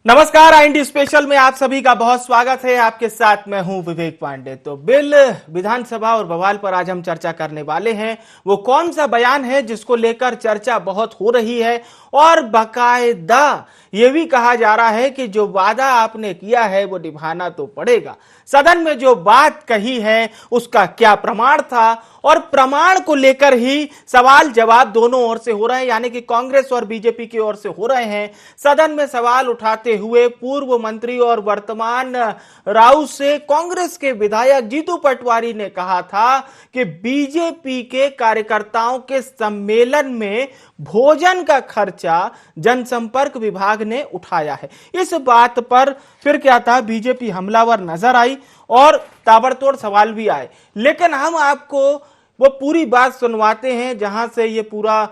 नमस्कार, IND special में आप सभी का बहुत स्वागत है। आपके साथ मैं हूं विवेक पांडे। तो बिल विधानसभा और बवाल पर आज हम चर्चा करने वाले हैं। वो कौन सा बयान है जिसको लेकर चर्चा बहुत हो रही है और बाकायदा ये भी कहा जा रहा है कि जो वादा आपने किया है वो निभाना तो पड़ेगा। सदन में जो बात कही है उसका क्या प्रमाण था, और प्रमाण को लेकर ही सवाल जवाब दोनों ओर से हो रहे हैं, यानी कि कांग्रेस और बीजेपी की ओर से हो रहे हैं। सदन में सवाल उठाते हुए पूर्व मंत्री और वर्तमान राउत से कांग्रेस के विधायक जीतू पटवारी ने कहा था कि बीजेपी के कार्यकर्ताओं के सम्मेलन में भोजन का खर्चा जनसंपर्क विभाग ने उठाया है। इस बात पर फिर क्या था, बीजेपी हमलावर नजर आई और ताबड़तोड़ सवाल भी आए। लेकिन हम आपको वो पूरी बात सुनवाते हैं जहां से ये पूरा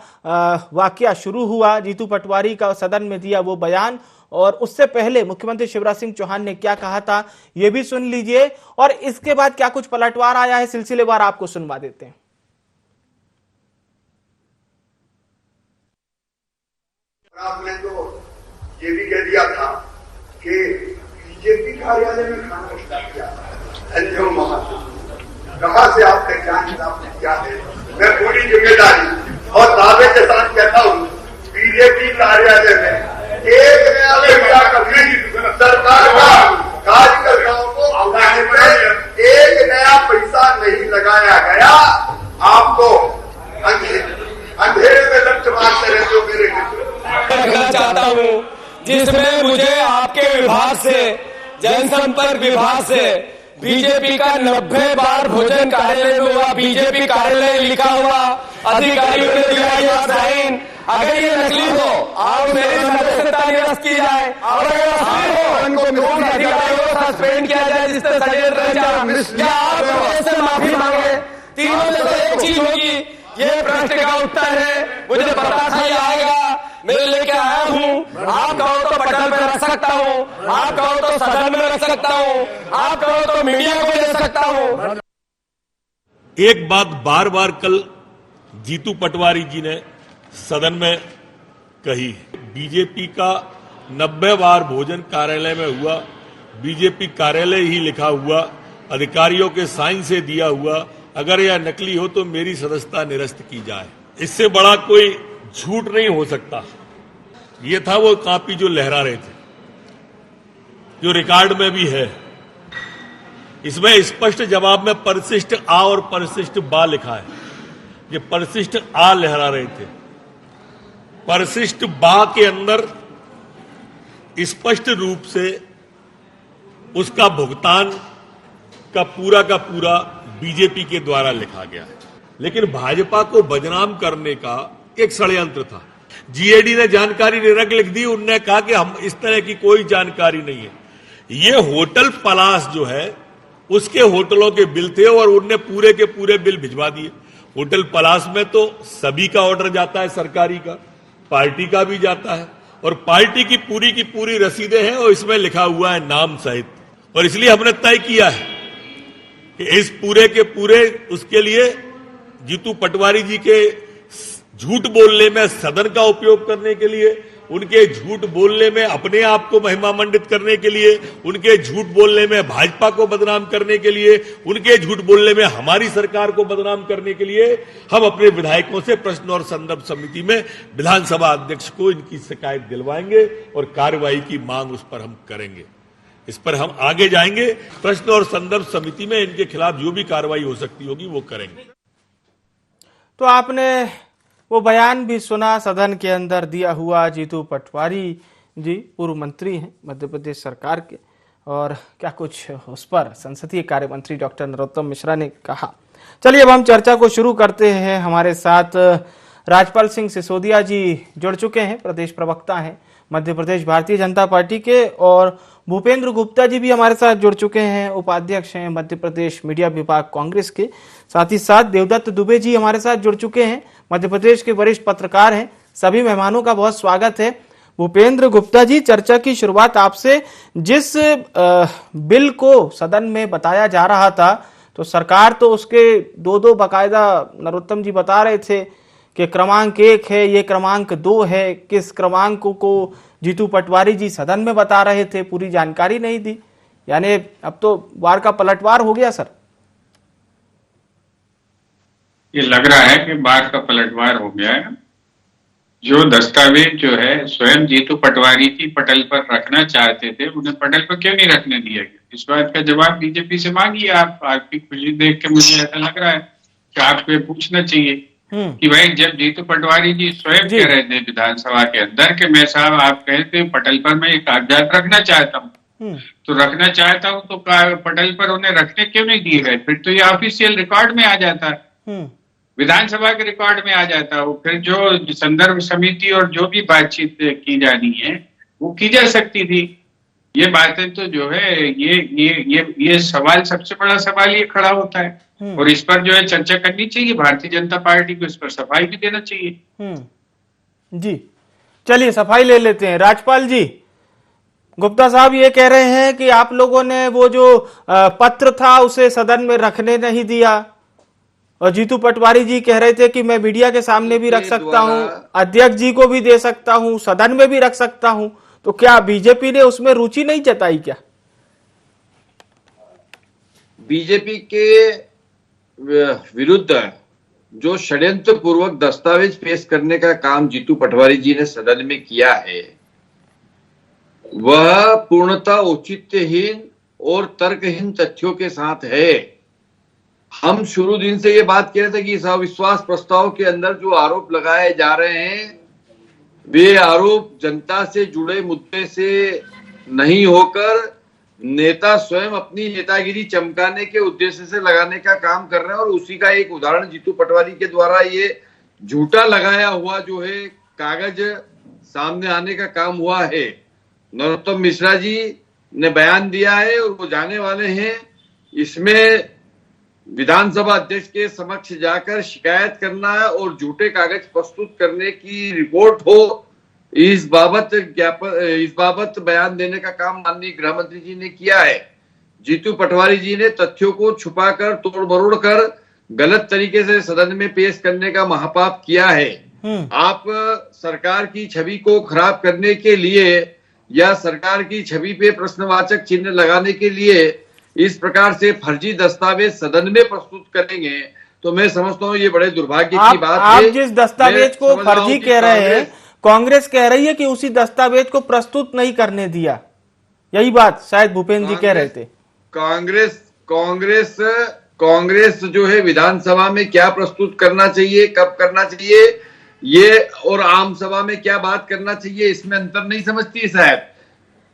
वाकया शुरू हुआ, जीतू पटवारी का सदन में दिया वो बयान, और उससे पहले मुख्यमंत्री शिवराज सिंह चौहान ने क्या कहा था ये भी सुन लीजिए, और इसके बाद क्या कुछ पलटवार आया है सिलसिलेवार आपको सुनवा देते हैं। आपने तो ये भी कह दिया था कि बीजेपी कार्यालय में खाना स्टार्ट किया, कहां से आपने क्या आपने किया है। मैं पूरी जिम्मेदारी और दावे के साथ कहता हूं, बीजेपी कार्यालय में एक नया पैसा कभी सरकार का कार्यकर्ताओं को उठाने में एक नया पैसा नहीं लगाया गया। आपको अंधेरे में लक्ष्य मारते रहते हो मेरे रखना चाहता हूँ, जिसमें मुझे आपके विभाग से, जनसंपर्क विभाग से बीजेपी का 90 बार भोजन कार्यालय में हुआ, बीजेपी कार्यालय लिखा हुआ, अधिकारियों ने दिया साइन। अगर ये नकली हो और मेरी सदस्यता निरस्त की जाए, और अगर असली हो तो उन अधिकारियों को सस्पेंड किया जाए जिससे षड्यंत्र रचा, या आप से माफी मांगे। तीनों में से एक चीज होगी। ये प्रश्न का उत्तर है, मुझे पता था ये आएगा, मैं लेके आया हूँ। आप कहो तो पटल में रख सकता हूँ, आप कहो तो सदन में रख सकता हूँ, आप कहो तो मीडिया को दे सकता हूँ। एक बात बार बार कल जीतू पटवारी जी ने सदन में कही, बीजेपी का 90 बार भोजन कार्यालय में हुआ, बीजेपी कार्यालय ही लिखा हुआ, अधिकारियों के साइन से दिया हुआ, अगर यह नकली हो तो मेरी सदस्यता निरस्त की जाए। इससे बड़ा कोई झूठ नहीं हो सकता। ये था वो कापी जो लहरा रहे थे, जो रिकॉर्ड में भी है। इसमें स्पष्ट जवाब में परिशिष्ट आ और परिशिष्ट बा लिखा है। ये परिशिष्ट आ लहरा रहे थे, परिशिष्ट बा के अंदर स्पष्ट रूप से उसका भुगतान का पूरा बीजेपी के द्वारा लिखा गया है। लेकिन भाजपा को बदनाम करने का एक षड्यंत्र था। जीएडी ने जानकारी निरंक लिख दी, उनने कहा कि हम इस तरह की कोई जानकारी नहीं है। ये होटल पलास जो है उसके होटलों के बिल थे और उनने पूरे के पूरे बिल भिजवा दिए। होटल पलास में तो सभी का ऑर्डर जाता है, सरकारी का, पार्टी का भी जाता है, और पार्टी की पूरी रसीदें हैं और इसमें लिखा हुआ है नाम सहित। और इसलिए हमने तय किया है कि इस पूरे के पूरे उसके लिए जीतू पटवारी जी के झूठ बोलने में सदन का उपयोग करने के लिए, उनके झूठ बोलने में अपने आप को महिमा मंडित करने के लिए, उनके झूठ बोलने में भाजपा को बदनाम करने के लिए, उनके झूठ बोलने में हमारी सरकार को बदनाम करने के लिए हम अपने विधायकों से प्रश्न और संदर्भ समिति में विधानसभा अध्यक्ष को इनकी शिकायत दिलवाएंगे और कार्रवाई की मांग उस पर हम करेंगे। इस पर हम आगे जाएंगे। प्रश्न और संदर्भ समिति में इनके खिलाफ जो भी कार्रवाई हो सकती होगी वो करेंगे। तो आपने वो बयान भी सुना सदन के अंदर दिया हुआ। जीतू पटवारी जी पूर्व मंत्री हैं मध्य प्रदेश सरकार के, और क्या कुछ उस पर संसदीय कार्य मंत्री डॉक्टर नरोत्तम मिश्रा ने कहा। चलिए अब हम चर्चा को शुरू करते हैं। हमारे साथ राजपाल सिंह सिसोदिया जी जुड़ चुके हैं, प्रदेश प्रवक्ता हैं मध्य प्रदेश भारतीय जनता पार्टी के, और भूपेंद्र गुप्ता जी भी हमारे साथ जुड़ चुके हैं, उपाध्यक्ष हैं मध्य प्रदेश मीडिया विभाग कांग्रेस के। साथ ही साथ देवदत्त दुबे जी हमारे साथ जुड़ चुके हैं, मध्य प्रदेश के वरिष्ठ पत्रकार हैं। सभी मेहमानों का बहुत स्वागत है। भूपेंद्र गुप्ता जी, चर्चा की शुरुआत आपसे। जिस बिल को सदन में बताया जा रहा था तो सरकार तो उसके दो बाकायदा नरोत्तम जी बता रहे थे कि क्रमांक 1 है, ये क्रमांक 2 है, किस क्रमांक को जीतू पटवारी जी सदन में बता रहे थे, पूरी जानकारी नहीं दी। यानी अब तो वार का पलटवार हो गया सर। ये लग रहा है कि बार का पलटवार हो गया है। जो दस्तावेज जो है स्वयं जीतू पटवारी जी पटल पर रखना चाहते थे, उन्हें पटल पर क्यों नहीं रखने दिया गया? इस बात का जवाब बीजेपी से मांगिए। आप आपकी खुशी देख के मुझे ऐसा लग रहा है कि आपको ये पूछना चाहिए कि भाई जब जीतू पटवारी जी स्वयं कह रहे थे विधानसभा के अंदर कि मैं साहब आप कहते पटल पर मैं एक कागजात रखना चाहता हूँ, तो रखना चाहता हूँ तो पटल पर उन्हें रखने क्यों नहीं दिए गए? फिर तो ये ऑफिशियल रिकॉर्ड में आ जाता है, विधानसभा के रिकॉर्ड में आ जाता है। फिर जो संदर्भ समिति और जो भी बातचीत की जानी है वो की जा सकती थी। ये बातें तो जो है ये सवाल, सबसे बड़ा सवाल ये खड़ा होता है और इस पर जो है चर्चा करनी चाहिए। भारतीय जनता पार्टी को इस पर सफाई भी देना चाहिए। जी चलिए सफाई ले लेते हैं। राजपाल जी, गुप्ता साहब ये कह रहे हैं कि आप लोगों ने वो जो पत्र था उसे सदन में रखने नहीं दिया, और जीतू पटवारी जी कह रहे थे कि मैं मीडिया के सामने भी रख सकता हूं, अध्यक्ष जी को भी दे सकता हूं, सदन में भी रख सकता हूं। तो क्या बीजेपी ने उसमें रुचि नहीं जताई क्या? बीजेपी के विरुद्ध जो षड्यंत्र पूर्वक दस्तावेज पेश करने का काम जीतू पटवारी जी ने सदन में किया है, वह पूर्णतः औचित्यहीन और तर्कहीन तथ्यों के साथ है। हम शुरू दिन से ये बात कह रहे थे कि इस अविश्वास प्रस्ताव के अंदर जो आरोप लगाए जा रहे हैं वे आरोप जनता से जुड़े मुद्दे से नहीं होकर नेता स्वयं अपनी नेतागिरी चमकाने के उद्देश्य से लगाने का काम कर रहे हैं। और उसी का एक उदाहरण जीतू पटवारी के द्वारा ये झूठा लगाया हुआ जो है कागज सामने आने का काम हुआ है। नरोत्तम मिश्रा जी ने बयान दिया है और वो जाने वाले हैं। इसमें विधानसभा अध्यक्ष के समक्ष जाकर शिकायत करना और झूठे कागज प्रस्तुत करने की रिपोर्ट हो, इस बाबत बयान देने का काम माननीय गृह मंत्री जी ने किया है। जीतू पटवारी जी ने तथ्यों को छुपाकर, तोड़ मरोड़ कर, गलत तरीके से सदन में पेश करने का महापाप किया है। आप सरकार की छवि को खराब करने के लिए या सरकार की छवि पे प्रश्नवाचक चिन्ह लगाने के लिए इस प्रकार से फर्जी दस्तावेज सदन में प्रस्तुत करेंगे तो मैं समझता हूँ ये बड़े दुर्भाग्य की बात है। आप जिस दस्तावेज को फर्जी कह रहे हैं, कांग्रेस कह रही है कि उसी दस्तावेज को प्रस्तुत नहीं करने दिया, यही बात शायद भूपेंद्र जी कह रहे थे। कांग्रेस जो है विधानसभा में क्या प्रस्तुत करना चाहिए, कब करना चाहिए, ये और आम सभा में क्या बात करना चाहिए, इसमें अंतर नहीं समझती शायद।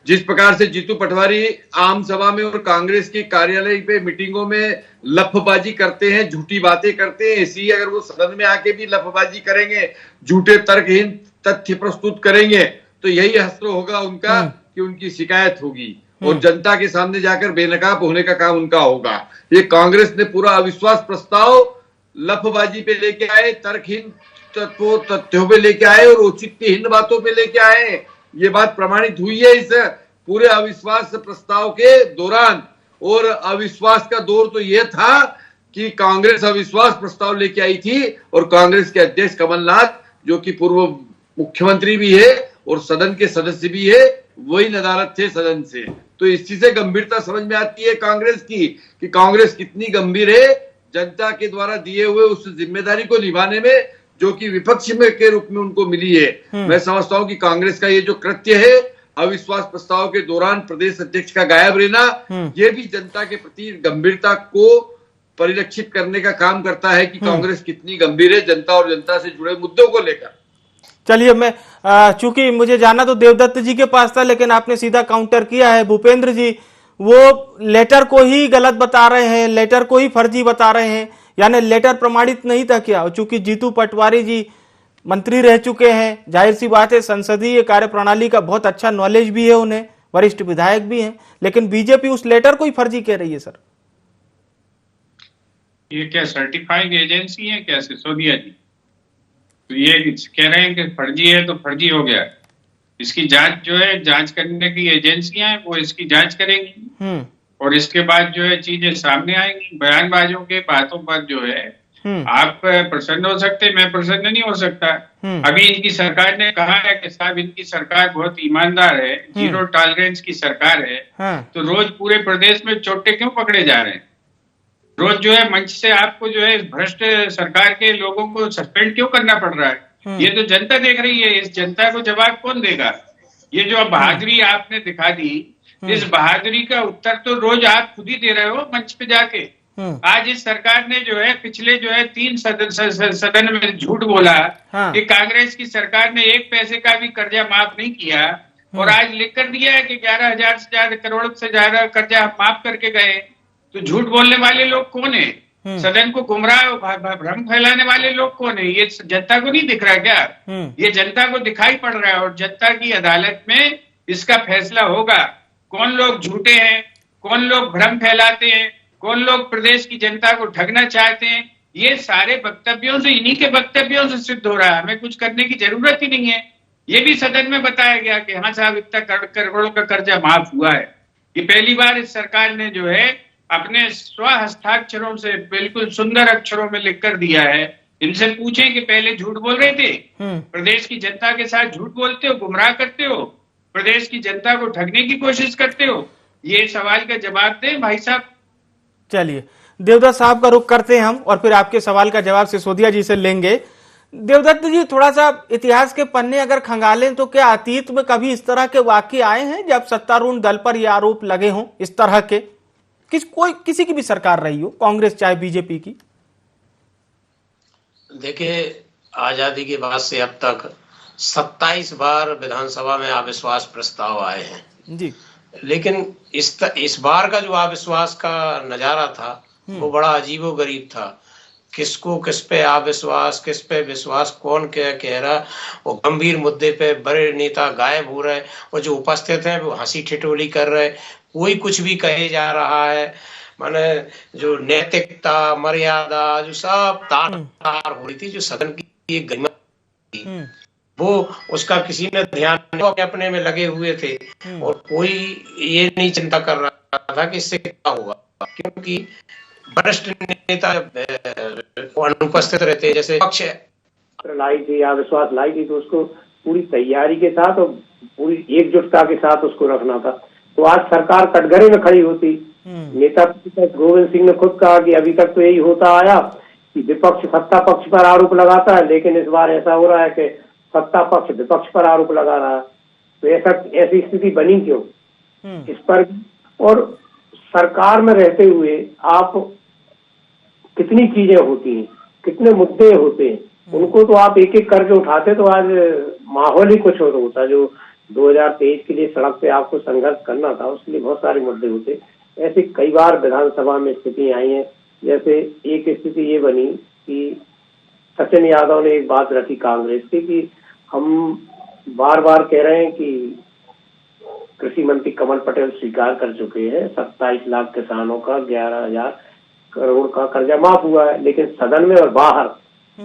जिस प्रकार से जीतू पटवारी आम सभा में और कांग्रेस के कार्यालय पे मीटिंगों में लफबाजी करते हैं, झूठी बातें करते हैं, इसी अगर वो सदन में आके भी लफबाजी करेंगे, झूठे तर्कहीन तथ्य प्रस्तुत करेंगे तो यही अस्त्र होगा उनका कि उनकी शिकायत होगी और जनता के सामने जाकर बेनकाब होने का काम उनका होगा। ये कांग्रेस ने पूरा अविश्वास प्रस्ताव लफबाजी पे लेके आए, तर्कहीन तथ्यों पे लेके आए और औचित्यहीन बातों पे लेके आए। ये बात प्रमाणित हुई है इस पूरे अविश्वास प्रस्ताव के दौरान। और अविश्वास का दौर तो यह था कि कांग्रेस अविश्वास प्रस्ताव लेके आई थी और कांग्रेस के अध्यक्ष कमलनाथ जो कि पूर्व मुख्यमंत्री भी है और सदन के सदस्य भी है, वही नदारद थे सदन से। तो इस चीज से गंभीरता समझ में आती है कांग्रेस की कि कांग्रेस कितनी गंभीर है जनता के द्वारा दिए हुए उस जिम्मेदारी को निभाने में जो कि विपक्ष में के रूप में उनको मिली है। मैं समझता हूं कि कांग्रेस का ये जो कृत्य है अविश्वास प्रस्ताव के दौरान प्रदेश अध्यक्ष का गायब रहना, ये भी जनता के प्रति गंभीरता को परिलक्षित करने का काम करता है कि कांग्रेस कितनी गंभीर है जनता और जनता से जुड़े मुद्दों को लेकर। चलिए, मैं चूंकि मुझे जाना तो देवदत्त जी के पास था लेकिन आपने सीधा काउंटर किया है। भूपेंद्र जी वो लेटर को ही गलत बता रहे हैं, लेटर को ही फर्जी बता रहे हैं, यानी लेटर प्रमाणित नहीं था क्या? चूंकि जीतू पटवारी जी मंत्री रह चुके हैं, जाहिर सी बात है संसदीय कार्यप्रणाली का बहुत अच्छा नॉलेज भी है उन्हें, वरिष्ठ विधायक भी हैं, लेकिन बीजेपी उस लेटर को ही फर्जी कह रही है। सर ये क्या सर्टिफाइंग एजेंसी है क्या सिसोदिया जी? तो ये कह रहे हैं कि फर्जी है तो फर्जी हो गया। इसकी जांच जो है, जांच करने की एजेंसियां हैं वो इसकी जांच करेंगी और इसके बाद जो है चीजें सामने आएंगी। बयानबाजों के बातों पर जो है आप प्रसन्न हो सकते, मैं प्रसन्न नहीं हो सकता। अभी इनकी सरकार ने कहा है कि साहब इनकी सरकार बहुत ईमानदार है, जीरो टॉलरेंस की सरकार है। तो रोज पूरे प्रदेश में चोटे क्यों पकड़े जा रहे हैं? रोज जो है मंच से आपको जो है भ्रष्ट सरकार के लोगों को सस्पेंड क्यों करना पड़ रहा है? ये तो जनता देख रही है, इस जनता को जवाब कौन देगा? ये जो बहादुरी आपने दिखा दी, इस बहादुरी का उत्तर तो रोज आप खुद ही दे रहे हो मंच पे जाके। आज इस सरकार ने जो है पिछले जो है 3 सदन में झूठ बोला कि कांग्रेस की सरकार ने 1 पैसे का भी कर्जा माफ नहीं किया, और आज लिख कर दिया है कि 11,000 से ज्यादा करोड़ से ज्यादा कर्जा माफ करके गए। तो झूठ बोलने वाले लोग कौन है? सदन को गुमराह भ्रम फैलाने वाले लोग कौन है? ये जनता को नहीं दिख रहा क्या? ये जनता को दिखाई पड़ रहा है, और जनता की अदालत में इसका फैसला होगा। कौन लोग झूठे हैं, कौन लोग भ्रम फैलाते हैं, कौन लोग प्रदेश की जनता को ठगना चाहते हैं, ये सारे वक्तव्यों से, इन्हीं के वक्तव्यों से सिद्ध हो रहा है। हमें कुछ करने की जरूरत ही नहीं है। ये भी सदन में बताया गया कि हाँ साहब इतना करोड़ों का कर्जा माफ हुआ है। ये पहली बार इस सरकार ने जो है अपने स्व हस्ताक्षरों से बिल्कुल सुंदर अक्षरों में लिख कर दिया है। इनसे पूछें कि पहले झूठ बोल रहे थे, प्रदेश की जनता के साथ झूठ बोलते हो, गुमराह करते हो, प्रदेश की जनता को ठगने की कोशिश करते हो। ये सवाल का जवाब दें भाई साहब। चलिए देवदत्त साहब का रुख करते हैं हम, और फिर आपके सवाल का जवाब सिसोदिया जी से लेंगे। देवदत्त जी, थोड़ा सा इतिहास के पन्ने अगर खंगालें तो क्या अतीत में कभी इस तरह के वाकये आए हैं जब सत्तारूढ़ दल पर ये आरोप लगे हों इस तरह के? किसी की भी सरकार रही हो, कांग्रेस चाहे बीजेपी की? देखिए, आजादी के बाद से अब तक 27 बार विधानसभा में अविश्वास प्रस्ताव आए हैं जी, लेकिन इस बार का जो अविश्वास का नजारा था वो बड़ा अजीबोगरीब था। किसको किस पे अविश्वास, किस पे विश्वास, कौन क्या कह रहा, वो गंभीर मुद्दे पे बड़े नेता गायब हो रहे, और जो उपस्थित हैं वो हंसी ठिठोली कर रहे, कोई कुछ भी कहे जा रहा है। माने जो नैतिकता, मर्यादा जो सब तार हो रही थी, जो सदन की एक गरिमा थी, वो उसका किसी ने ध्यान नहीं, अपने में लगे हुए थे, और कोई ये नहीं चिंता कर रहा था कि इससे क्या होगा, क्योंकि वरिष्ठ नेता अनुपस्थित रहते। जैसे पक्ष लाई थी, अविश्वास लाई थी, तो उसको पूरी तैयारी के साथ और पूरी एकजुटता के साथ उसको रखना था। तो आज सरकार कटघरे में खड़ी होती। नेता गोविंद सिंह ने खुद कहा कि अभी तक तो यही होता आया कि विपक्ष सत्ता पक्ष पर आरोप लगाता है, लेकिन इस बार ऐसा हो रहा है कि सत्ता पक्ष विपक्ष पर आरोप लगा रहा है। तो ऐसी स्थिति बनी क्यों इस पर? और सरकार में रहते हुए आप कितनी चीजें होती हैं, कितने मुद्दे होते हैं, उनको तो आप एक एक करके उठाते तो आज माहौल ही कुछ और होता। जो 2023 के लिए सड़क पे आपको संघर्ष करना था, उसके लिए बहुत सारे मुद्दे होते। ऐसे कई बार विधानसभा में स्थिति आई है। जैसे एक स्थिति ये बनी कि सचिन यादव ने एक बात रखी कांग्रेस की कि हम बार बार कह रहे हैं कि कृषि मंत्री कमल पटेल स्वीकार कर चुके हैं 27 लाख किसानों का 11,000 करोड़ का कर्जा माफ हुआ है, लेकिन सदन में और बाहर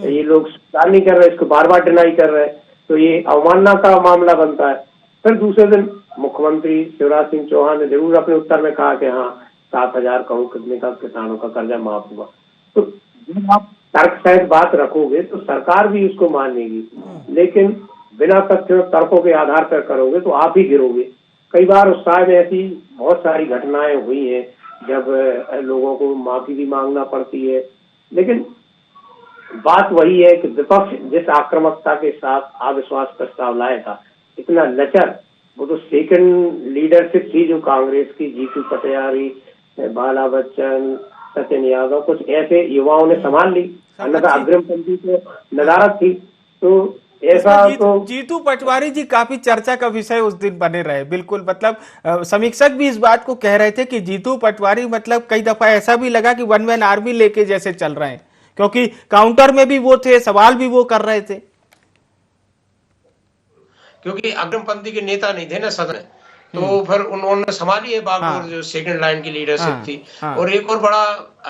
ये लोग स्वीकार नहीं कर रहे, इसको बार बार डिनाई कर रहे हैं। तो ये अवमानना का मामला बनता है। फिर दूसरे दिन मुख्यमंत्री शिवराज सिंह चौहान ने जरूर अपने उत्तर में कहा कि हाँ 7,000 करोड़ कितने का किसानों का कर्जा माफ हुआ। तो जब आप तर्क सहित बात रखोगे तो सरकार भी उसको मानेगी, लेकिन बिना तथ्यों तर्कों के आधार पर करोगे तो आप ही गिरोगे। कई बार उस साल में ऐसी बहुत सारी घटनाएं हुई हैं जब लोगों को माफी भी मांगना पड़ती है, लेकिन बात वही है कि विपक्ष जिस आक्रामकता के साथ अविश्वास प्रस्ताव लाया था, इतना लचर, वो तो सेकंड लीडरशिप थी जो कांग्रेस की, जीतू पटवारी, बाला बच्चन, सचिन यादव, कुछ ऐसे युवाओं ने संभाल ली, अन्यथा अग्रिम पंक्ति तो नदारत थी। तो ऐसा तो जीतू पटवारी जी काफी चर्चा का विषय उस दिन बने रहे। बिल्कुल, मतलब समीक्षक भी इस बात को कह रहे थे कि जीतू पटवारी मतलब कई दफा ऐसा भी लगा कि वन मैन आर्मी लेके जैसे चल रहे हैं, क्योंकि काउंटर में भी वो थे, सवाल भी वो कर रहे थे, क्योंकि अग्रिम पंक्ति के नेता नहीं थे ना सदन, तो फिर उन्होंने संभाली है बागडोर, जो सेकंड लाइन की लीडरशिप थी। और एक और बड़ा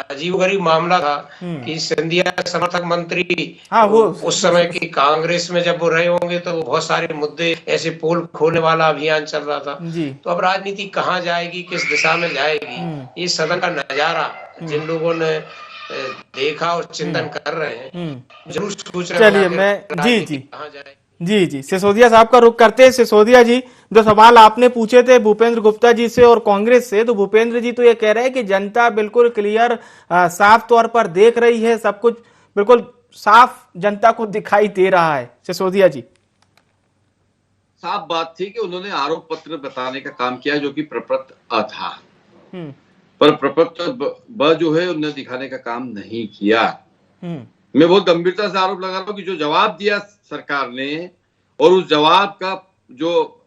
अजीबोगरीब मामला था कि सिंधिया समर्थक मंत्री वो उस समय की कांग्रेस में जब वो रहे होंगे तो बहुत सारे मुद्दे, ऐसे पोल खोलने वाला अभियान चल रहा था। तो अब राजनीति कहाँ जाएगी, किस दिशा में जाएगी, ये सदन का नजारा जिन लोगों ने देखा और चिंतन कर रहे हैं, जरूर सोच रहे चलिए हैं मैं जी कहाँ जाए। जी सिसोदिया साहब का रुख करते हैं। सिसोदिया जी, जो सवाल आपने पूछे थे भूपेंद्र गुप्ता जी से और कांग्रेस से, तो भूपेंद्र जी तो ये कह रहे हैं कि जनता बिल्कुल क्लियर साफ तौर पर देख रही है, सब कुछ बिल्कुल साफ जनता को दिखाई दे रहा है। सिसोदिया जी, साफ बात थी कि उन्होंने आरोप पत्र बताने का काम किया जो कि प्रपत्र अ था, पर प्रपत्र ब जो है उन्होंने दिखाने का काम नहीं किया। मैं बहुत गंभीरता से आरोप लगा रहा हूं कि जो जवाब दिया सरकार ने और उस जवाब का जो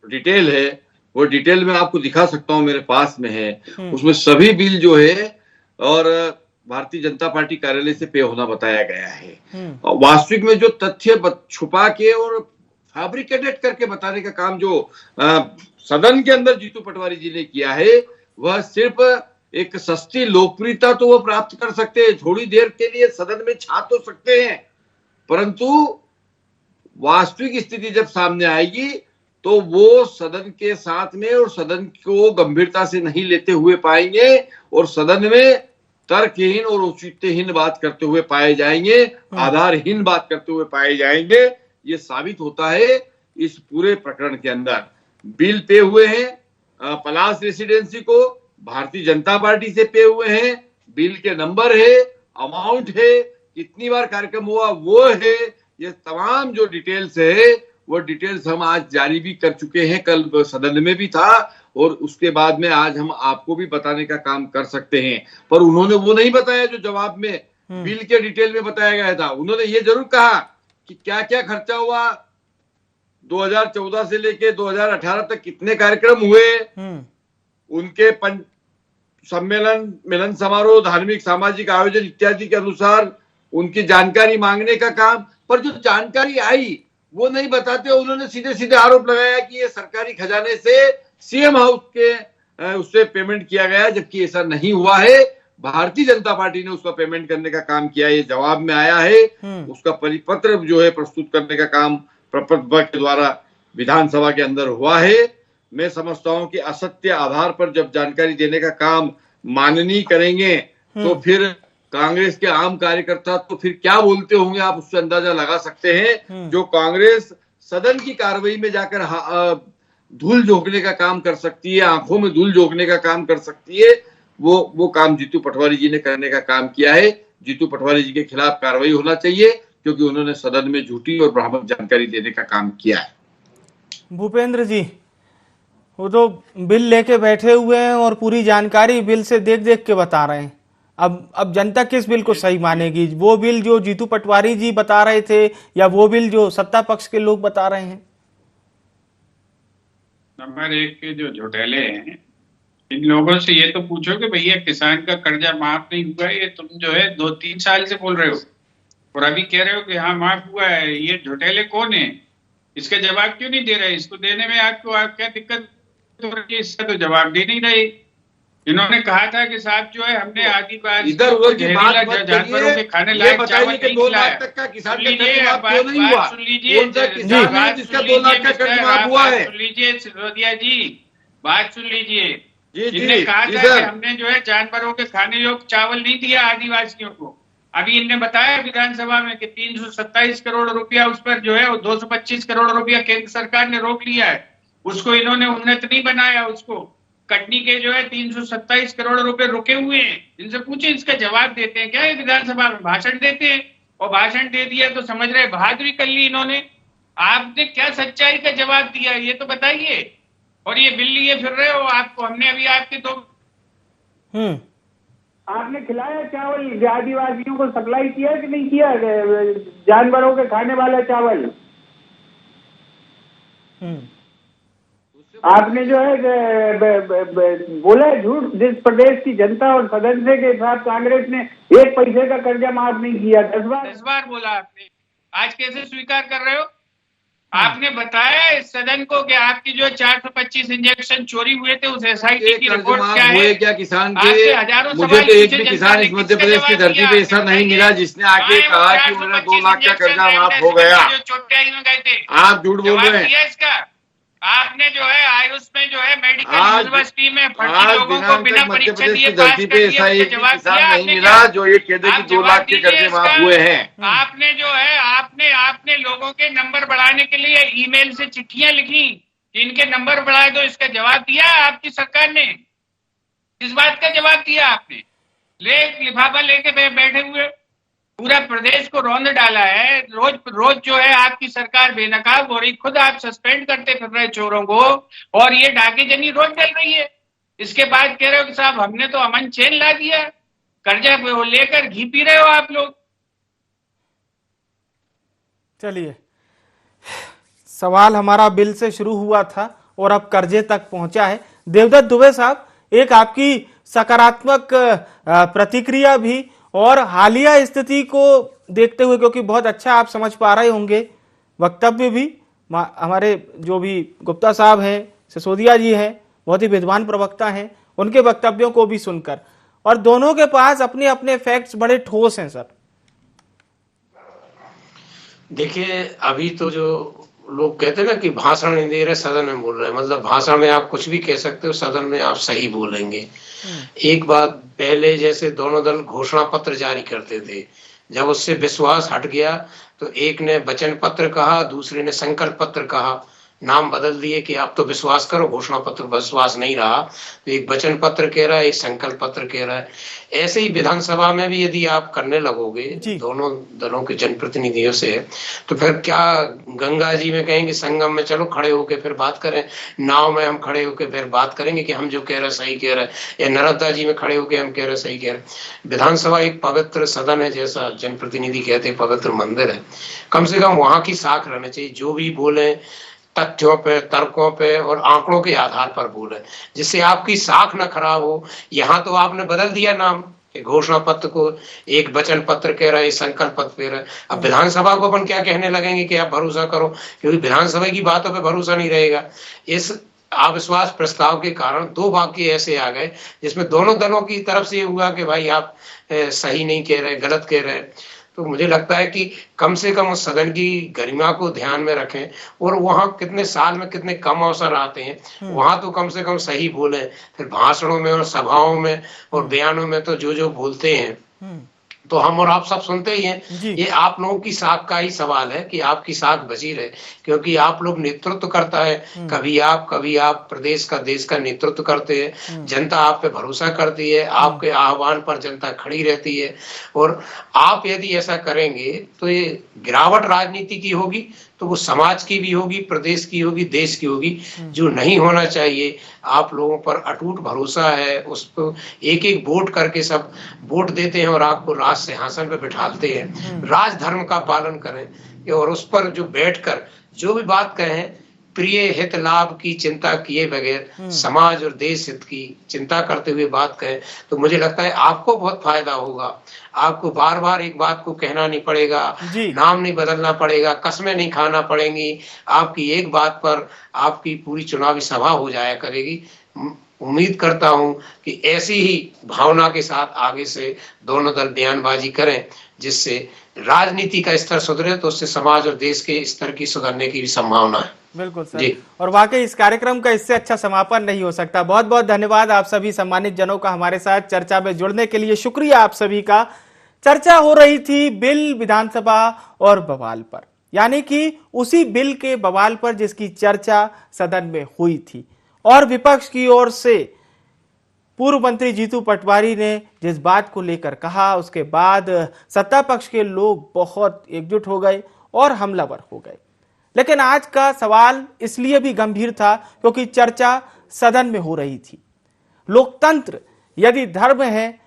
डिटेल है वो डिटेल में आपको दिखा सकता हूं, मेरे पास में है। उसमें सभी बिल जो है और भारतीय जनता पार्टी कार्यालय से पे होना बताया गया है। वास्तविक में जो तथ्य छुपा के और फैब्रिकेटेड करके बताने का काम जो सदन के अंदर जीतू पटवारी जी ने किया है, वह सिर्फ एक सस्ती लोकप्रियता तो वो प्राप्त कर सकते हैं, थोड़ी देर के लिए सदन में छा तो सकते हैं, परंतु वास्तविक स्थिति जब सामने आएगी तो वो सदन के साथ में और सदन को गंभीरता से नहीं लेते हुए पाएंगे और सदन में तर्कहीन और औचित्यहीन बात करते हुए पाए जाएंगे, आधारहीन बात करते हुए पाए जाएंगे। ये साबित होता है इस पूरे प्रकरण के अंदर। बिल पे हुए हैं पलास रेसिडेंसी को, भारतीय जनता पार्टी से पे हुए हैं, बिल के नंबर है, अमाउंट है, कितनी बार कार्यक्रम हुआ वो है, ये तमाम जो डिटेल्स है वो डिटेल्स हम आज जारी भी कर चुके हैं, कल सदन में भी था और उसके बाद में आज हम आपको भी बताने का काम कर सकते हैं। पर उन्होंने वो नहीं बताया जो जवाब में बिल के डिटेल में बताया गया था। उन्होंने ये जरूर कहा कि क्या क्या खर्चा हुआ, 2014 से लेके 2018 तक कितने कार्यक्रम हुए, उनके सम्मेलन, मिलन समारोह, धार्मिक सामाजिक आयोजन इत्यादि के अनुसार उनकी जानकारी मांगने का काम। पर जो जानकारी आई वो नहीं बताते, उन्होंने सीधे सीधे आरोप लगाया कि ये सरकारी खजाने से सीएम हाउस के उससे पेमेंट किया गया, जबकि ऐसा नहीं हुआ है। भारतीय जनता पार्टी ने उसका पेमेंट करने का काम किया, ये जवाब में आया है। उसका परिपत्र जो है प्रस्तुत करने का काम प्रपत्र के द्वारा विधानसभा के अंदर हुआ है। मैं समझता हूं कि असत्य आधार पर जब जानकारी देने का काम माननीय करेंगे तो फिर कांग्रेस के आम कार्यकर्ता तो फिर क्या बोलते होंगे, आप उससे अंदाजा लगा सकते हैं। जो कांग्रेस सदन की कार्रवाई में जाकर धूल झोंकने का काम कर सकती है, आंखों में धूल झोंकने का काम कर सकती है, वो काम जीतू पटवारी जी ने करने का काम किया है। जीतू पटवारी जी के खिलाफ कार्रवाई होना चाहिए क्योंकि उन्होंने सदन में झूठी और भ्रामक जानकारी देने का काम किया है। भूपेंद्र जी, वो तो बिल लेके बैठे हुए हैं और पूरी जानकारी बिल से देख देख के बता रहे हैं। अब जनता किस बिल को सही मानेगी, वो बिल जो जीतू पटवारी जी बता रहे थे या वो बिल जो सत्ता पक्ष के लोग बता रहे हैं? नंबर एक के जो झोटेले हैं, इन लोगों से ये तो पूछो कि भैया किसान का कर्जा माफ नहीं हुआ, ये तुम जो है 2-3 साल से बोल रहे हो और अभी कह रहे हो कि हाँ माफ हुआ है। ये झोटेले कौन है, इसका जवाब क्यों नहीं दे रहे? इसको देने में आपको क्या दिक्कत हो रही है? इसका तो जवाब दे नहीं रहे। इन्होंने कहा था कि साहब जो है हमने आदिवासी इधर उधर की बात मत जानवरों के खाने लायक चावल नहीं खिलाया। सुन लीजिए सिसोदिया जी, बात सुन लीजिए। इनने कहा था कि हमने जो है जानवरों के खाने योग्य चावल नहीं दिया आदिवासियों को। अभी इनने बताया विधानसभा में कि 327 करोड़ रुपया उस पर जो है 225 करोड़ रुपया केंद्र सरकार ने रोक लिया है, उसको इन्होंने उन्नत नहीं बनाया। उसको कटनी के जो है 327 करोड़ रुपए रुके हुए हैं। इनसे पूछे, इसका जवाब देते हैं क्या? ये विधानसभा में भाषण देते हैं और भाषण दे दिया तो समझ रहे बहादुरी कर ली इन्होंने। आपने क्या सच्चाई का जवाब दिया ये तो बताइए। और ये बिल लिए फिर रहे हो आपको, हमने अभी आपके तो आपने खिलाया चावल आदिवासियों को, सप्लाई किया कि नहीं किया जानवरों के खाने वाला चावल? आपने जो है बोला झूठ। जिस प्रदेश की जनता और सदन से के साथ कांग्रेस ने 1 पैसे का कर्जा माफ नहीं किया, 10 बार बोला आपने, आज कैसे स्वीकार कर रहे हो? आपने बताया इस सदन को कि आपकी जो 425 इंजेक्शन चोरी हुए थे, उस एसआईटी की रिपोर्ट क्या है? क्या किसान के? मुझे तो एक भी किसान इस मध्य प्रदेश की धरती पे ऐसा नहीं मिला जिसने आके कहा कि उन्हें 2 लाख का कर्जा माफ हो गया। जो चोटियाई में गए थे, आप झूठ बोल रहे हैं। इसका आपने जो है आयुष में जो है मेडिकल यूनिवर्सिटी में भर्ती लोगों को बिना परीक्षा दिए की धरती पे ऐसा एक किसान नहीं मिला जो ये कह दे कि 2 लाख के कर्जे माफ हुए हैं। आपने जो है आपने लोगों के नंबर बढ़ाने के लिए ईमेल से चिट्ठियां लिखी, इनके नंबर बढ़ाए दो, इसका जवाब दिया आपकी सरकार ने? इस बात का जवाब दिया आपने? लिफाफा लेके बैठे हुए पूरा प्रदेश को रौंद डाला है। रोज जो है आपकी सरकार बेनकाब हो रही, खुद आप सस्पेंड करते फिर रहे चोरों को, और ये डाके जनी रोज डल रही है। इसके बाद कह रहे हो कि साहब हमने तो अमन चैन ला दिया, कर्जा लेकर घी पी रहे हो आप लोग। चलिए, सवाल हमारा बिल से शुरू हुआ था और अब कर्जे तक पहुंचा है। देवदत्त दुबे साहब, एक आपकी सकारात्मक प्रतिक्रिया भी और हालिया स्थिति को देखते हुए, क्योंकि बहुत अच्छा आप समझ पा रहे होंगे, वक्तव्य भी हमारे जो भी गुप्ता साहब हैं, सिसोदिया जी हैं, बहुत ही विद्वान प्रवक्ता हैं, उनके वक्तव्यों को भी सुनकर, और दोनों के पास अपने अपने फैक्ट्स बड़े ठोस हैं। सर देखिए, अभी तो जो लोग कहते हैं ना कि भाषण नहीं दे रहे, सदन में बोल रहे हैं, मतलब भाषण में आप कुछ भी कह सकते हो, सदन में आप सही बोलेंगे। एक बात, पहले जैसे दोनों दल घोषणा पत्र जारी करते थे, जब उससे विश्वास हट गया तो एक ने वचन पत्र कहा, दूसरे ने संकल्प पत्र कहा, नाम बदल दिए कि आप तो विश्वास करो, घोषणा पत्र विश्वास नहीं रहा, तो एक वचन पत्र कह रहा है, एक संकल्प पत्र कह रहा है। ऐसे ही विधानसभा में भी यदि आप करने लगोगे दोनों दलों के जनप्रतिनिधियों से, तो फिर क्या गंगा जी में कहेंगे संगम में चलो खड़े होके फिर बात करें, नाव में हम खड़े होके फिर बात करेंगे कि हम जो कह रहे सही कह रहे, या नर्मदा जी में खड़े होके हम कह रहे सही कह रहे। विधानसभा एक पवित्र सदन है, जैसा जनप्रतिनिधि कहते हैं पवित्र मंदिर है, कम से कम वहां की साख रहना चाहिए। जो भी बोले तथ्यों पे, तर्कों पे और आंकड़ों के आधार पर बोले, जिससे आपकी साख न खराब हो। यहाँ तो आपने बदल दिया नाम, घोषणा पत्र को एक वचन पत्र कह रहा है, संकल्प पत्र कह रहा है। अब विधानसभा को अपन क्या कहने लगेंगे कि आप भरोसा करो, क्योंकि विधानसभा की बातों पे भरोसा नहीं रहेगा। इस अविश्वास प्रस्ताव के कारण 2 वाक्य ऐसे आ गए जिसमें दोनों दलों की तरफ से ये हुआ कि भाई आप सही नहीं कह रहे, गलत कह रहे। तो मुझे लगता है कि कम से कम उस सदन की गरिमा को ध्यान में रखें, और वहां कितने साल में कितने कम अवसर आते हैं, वहां तो कम से कम सही बोले। फिर भाषणों में और सभाओं में और बयानों में तो जो बोलते हैं तो हम और आप सब सुनते ही हैं। ये आप लोगों की साख का ही सवाल है कि आपकी साख बची रहे, क्योंकि आप लोग नेतृत्व करता है, कभी आप प्रदेश का, देश का नेतृत्व करते हैं, जनता आप पे भरोसा करती है, आपके आह्वान पर जनता खड़ी रहती है। और आप यदि ऐसा करेंगे तो ये गिरावट राजनीति की होगी, तो वो समाज की भी होगी, प्रदेश की होगी, देश की होगी, जो नहीं होना चाहिए। आप लोगों पर अटूट भरोसा है, उस पर एक एक वोट करके सब वोट देते हैं और आपको राज सिंहासन पे बिठाते हैं। राजधर्म का पालन करें और उस पर जो बैठकर जो भी बात कहें, प्रिय हित लाभ की चिंता किए बगैर समाज और देश हित की चिंता करते हुए बात कहें, तो मुझे लगता है आपको बहुत फायदा होगा। आपको बार बार एक बात को कहना नहीं पड़ेगा, नाम नहीं बदलना पड़ेगा, कस्में नहीं खाना पड़ेंगी, आपकी एक बात पर आपकी पूरी चुनावी सभा हो जाया करेगी। उम्मीद करता हूं कि ऐसी ही भावना के साथ आगे से दोनों दल बयानबाजी करें, जिससे राजनीति का स्तर सुधरे, तो उससे समाज और देश के स्तर की सुधरने की भी संभावना है। बिल्कुल सर, और वाकई इस कार्यक्रम का इससे अच्छा समापन नहीं हो सकता। बहुत बहुत धन्यवाद आप सभी सम्मानित जनों का हमारे साथ चर्चा में जुड़ने के लिए, शुक्रिया आप सभी का। चर्चा हो रही थी बिल विधानसभा और बवाल पर, यानी कि उसी बिल के बवाल पर जिसकी चर्चा सदन में हुई थी, और विपक्ष की ओर से पूर्व मंत्री जीतू पटवारी ने जिस बात को लेकर कहा, उसके बाद सत्ता पक्ष के लोग बहुत एकजुट हो गए और हमलावर हो गए। लेकिन आज का सवाल इसलिए भी गंभीर था क्योंकि चर्चा सदन में हो रही थी। लोकतंत्र यदि धर्म है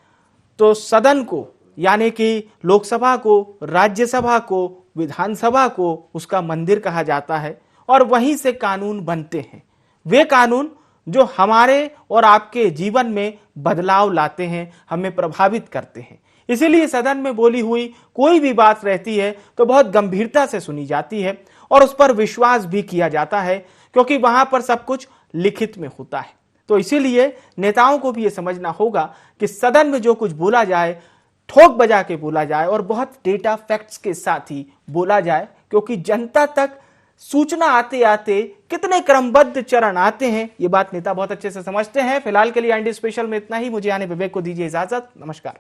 तो सदन को, यानी कि लोकसभा को, राज्यसभा को, विधानसभा को उसका मंदिर कहा जाता है, और वहीं से कानून बनते हैं। वे कानून जो हमारे और आपके जीवन में बदलाव लाते हैं, हमें प्रभावित करते हैं। इसीलिए सदन में बोली हुई कोई भी बात रहती है तो बहुत गंभीरता से सुनी जाती है और उस पर विश्वास भी किया जाता है, क्योंकि वहां पर सब कुछ लिखित में होता है। तो इसीलिए नेताओं को भी यह समझना होगा कि सदन में जो कुछ बोला जाए, ठोक बजा के बोला जाए और बहुत डेटा फैक्ट्स के साथ ही बोला जाए, क्योंकि जनता तक सूचना आते आते कितने क्रमबद्ध चरण आते हैं, ये बात नेता बहुत अच्छे से समझते हैं। फिलहाल के लिए एनडी स्पेशल में इतना ही। मुझे यानी विवेक को दीजिए इजाजत। नमस्कार।